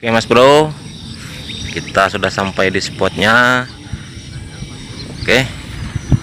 Oke Mas Bro, kita sudah sampai di spotnya. Oke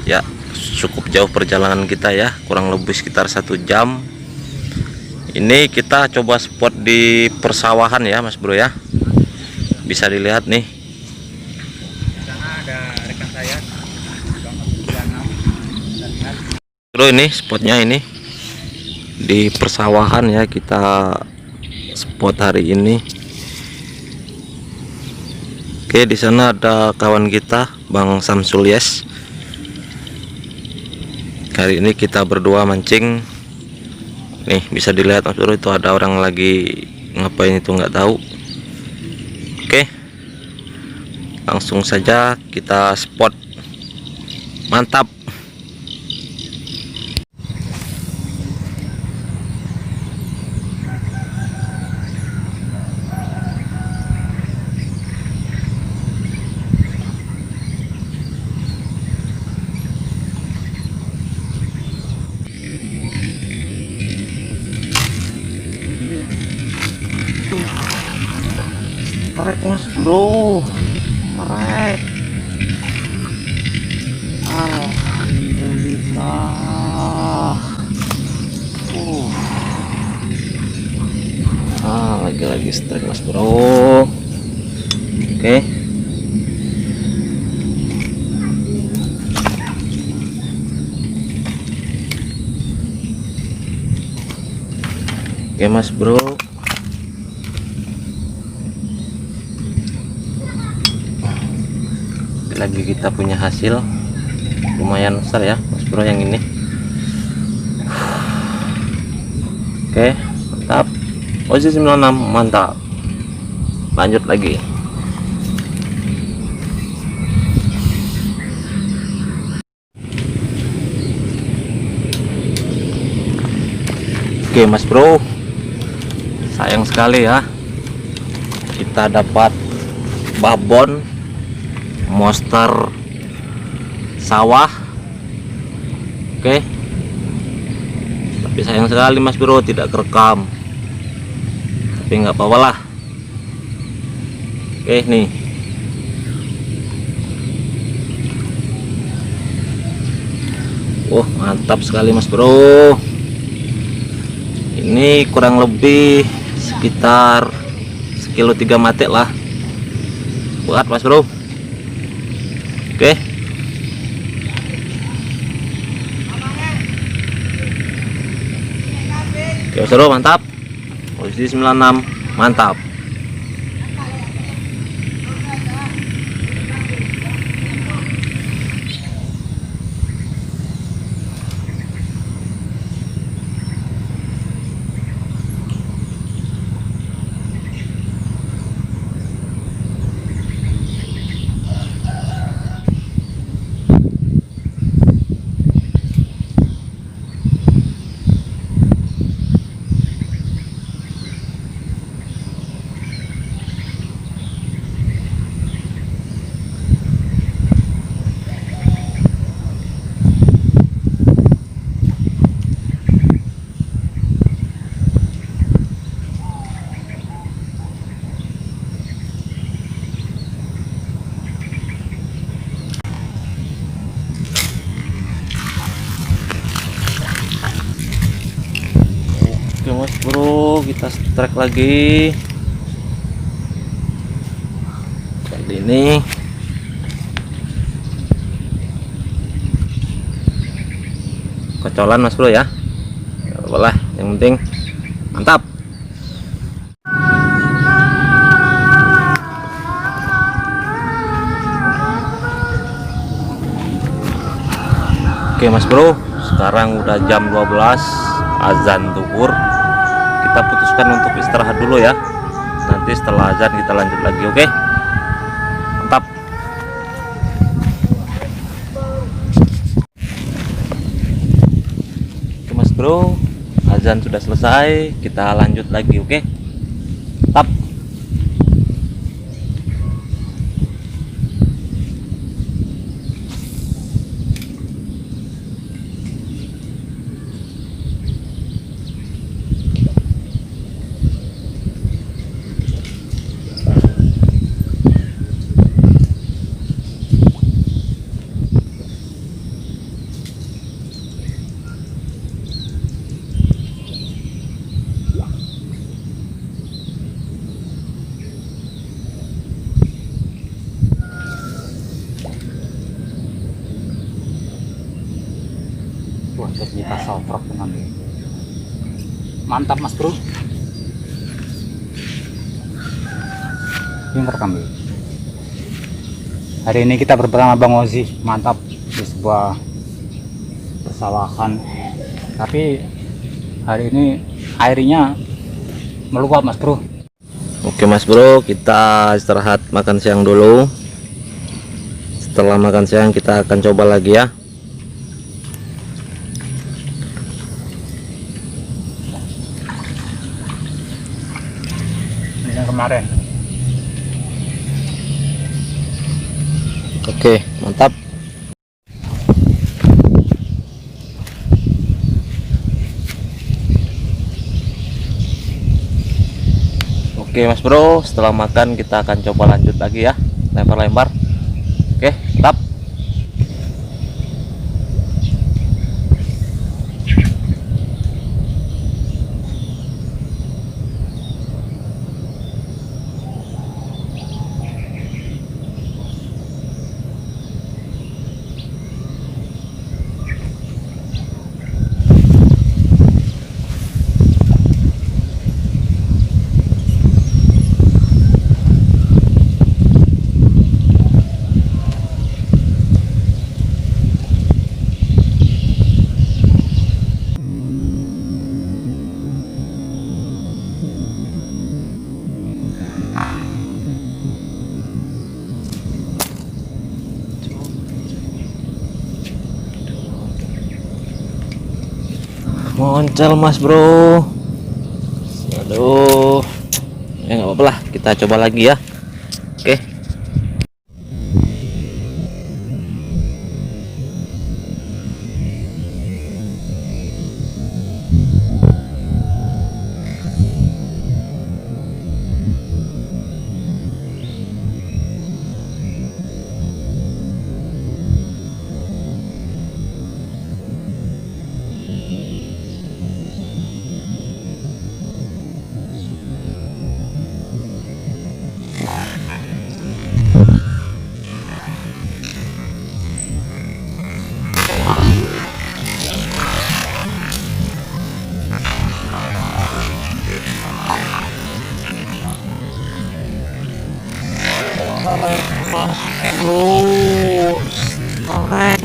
ya, cukup jauh perjalanan kita ya, kurang lebih sekitar 1 jam. Ini kita coba spot di persawahan ya Mas Bro ya. Bisa dilihat nih. Di sana ada rekan saya, Bro, ini spotnya ini di persawahan ya, kita spot hari ini. Oke, di sana ada kawan kita Bang Samsul Yes. Kali ini kita berdua mancing. Nih bisa dilihat Mas Bro, itu ada orang lagi ngapain itu nggak tahu. Oke, langsung saja kita spot. Mantap. Tarik Mas Bro, tarik. Alhamdulillah. Lagi-lagi strike Mas Bro. Oke. Oke Mas Bro. Lagi kita punya hasil lumayan besar ya Mas Bro yang ini. Oke, mantap. Posisi 96, mantap. Lanjut lagi. Oke Mas Bro, sayang sekali ya, kita dapat babon monster sawah. Oke, tapi sayang sekali Mas Bro tidak kerekam, tapi nggak apa-apa lah. Oke nih, mantap sekali Mas Bro. Ini kurang lebih sekitar 1,3 kilo mati lah buat Mas Bro. Oke, Mas Bro, mantap. Posisi 96, mantap. Oke Mas Bro, kita strike lagi. Kali ini kocolan Mas Bro ya. Gak apa-apa lah, yang penting mantap. Oke Mas Bro, sekarang udah jam 12 azan zuhur. Kita putuskan untuk istirahat dulu ya. Nanti setelah azan kita lanjut lagi, oke? Mantap. Oke Mas Bro, azan sudah selesai, kita lanjut lagi, oke? Mantap. untuk kita saltrok dengan mantap mas bro. Pinter kami. Hari ini kita bersama Bang Ozi, mantap di sebuah persawahan. Tapi hari ini airnya meluap mas bro. Oke mas bro, kita istirahat makan siang dulu. Setelah makan siang kita akan coba lagi ya. Ini yang kemarin. Oke, mantap. Oke mas bro, setelah makan kita akan coba lanjut lagi ya, lempar-lempar. Oke, mantap. Moncal mas bro. Aduh, ya nggak apa-apa lah, kita coba lagi ya. Oke.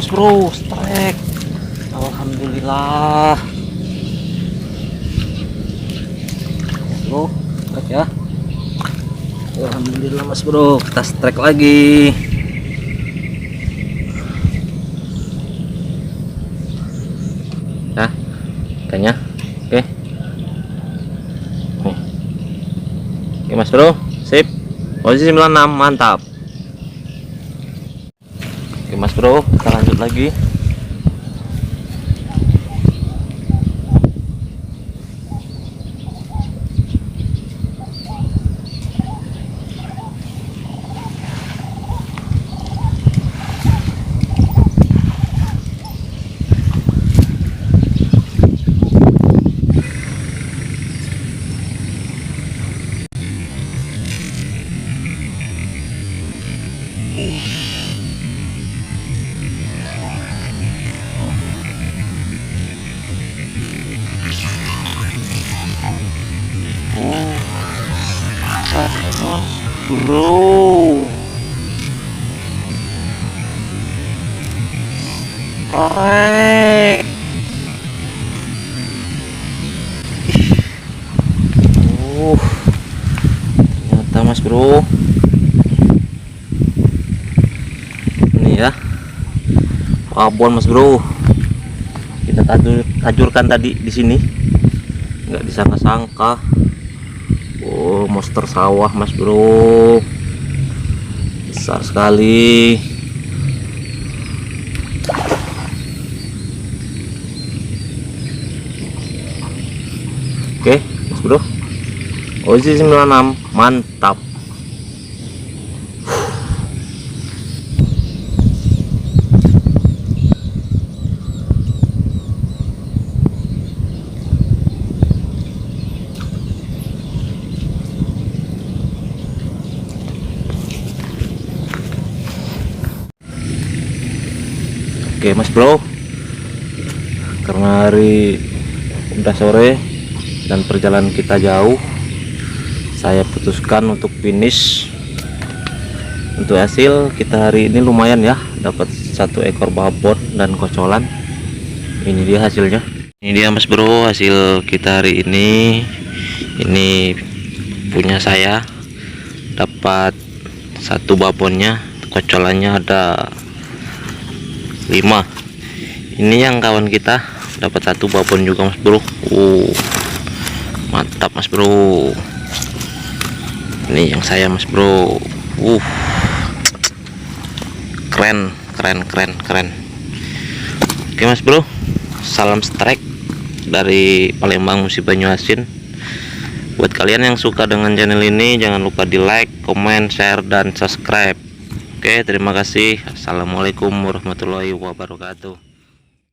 Bro, strike. Alhamdulillah. Bro, strike ya. Alhamdulillah mas bro, kita strike lagi. Nah, ikannya. Oke. Oke mas bro, sip. Posisi 96, mantap. Oke mas bro, kita lanjut lagi. Bro, korek. Ternyata mas bro, ini ya babon mas bro. Kita tajurkan tadi di sini, nggak disangka-sangka. Oh, monster sawah mas bro, besar sekali. Oke mas bro, posisi 96, mantap. Oke mas bro, karena karena hari udah sore dan perjalanan kita jauh, saya putuskan untuk finish. Untuk hasil kita hari ini lumayan ya, dapat 1 ekor babon dan kocolan. Ini dia hasilnya. Ini dia Mas Bro, hasil kita hari ini. Ini punya saya, dapat 1 babonnya, kocolannya ada 5. Ini yang kawan kita dapat 1 babon juga Mas Bro. Mantap Mas Bro. Ini yang saya Mas Bro. Keren. Oke Mas Bro, salam strike dari Palembang Musi Banyuasin. Buat kalian yang suka dengan channel ini, jangan lupa di like, comment, share, dan subscribe. Oke, terima kasih. Assalamualaikum warahmatullahi wabarakatuh.